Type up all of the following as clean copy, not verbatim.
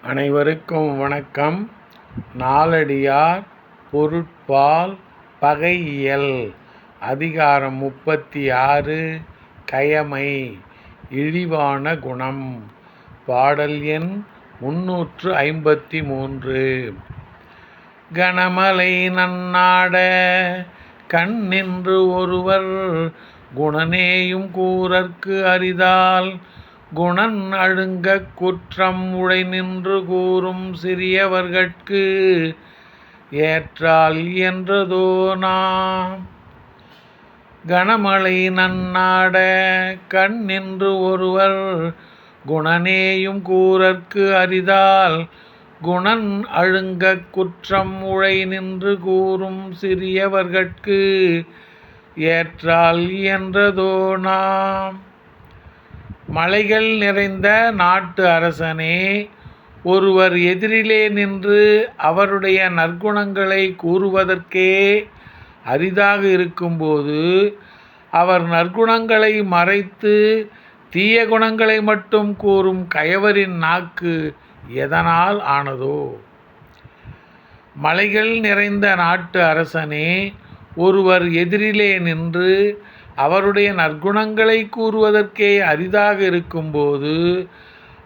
அனைவருக்கும் வணக்கம். நாலடியார் பொருட்பால் பகையியல் அதிகாரம் 36 கயமை இழிவான குணம். பாடல் எண் 353. கனமலை நன்னாட கண்ணின்று ஒருவர் குணனேயும் கூறற்கு அரிதால் குணன் அழுங்கக் குற்றம் உழை நின்று கூறும் சிறியவர்கட்கு ஏற்றால் இயன்றதோ நாம். கனமலை நன்னாட கண்ணின்று ஒருவர் குணனேயும் கூறற்கு அரிதால் குணன் அழுங்கக் குற்றம் உழை நின்று கூறும் சிறியவர்கட்கு ஏற்றால் இயன்றதோ நாம். மலைகள் நிறைந்த நாட்டு அரசனே, ஒருவர் எதிரிலே நின்று அவருடைய நற்குணங்களை கூறுவதற்கே அரிதாக இருக்கும்போது அவர் நற்குணங்களை மறைத்து தீய குணங்களை மட்டும் கூறும் கயவரின் நாக்கு எதனால் ஆனதோ. மலைகள் நிறைந்த நாட்டு அரசனே, ஒருவர் எதிரிலே நின்று அவருடைய நற்குணங்களை கூறுவதற்கே அரிதாக இருக்கும்போது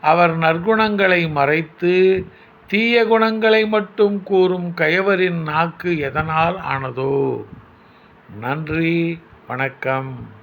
அவர் நற்குணங்களை மறைத்து தீய குணங்களை மட்டும் கூறும் கயவரின் நாக்கு எதனால் ஆனதோ. நன்றி, வணக்கம்.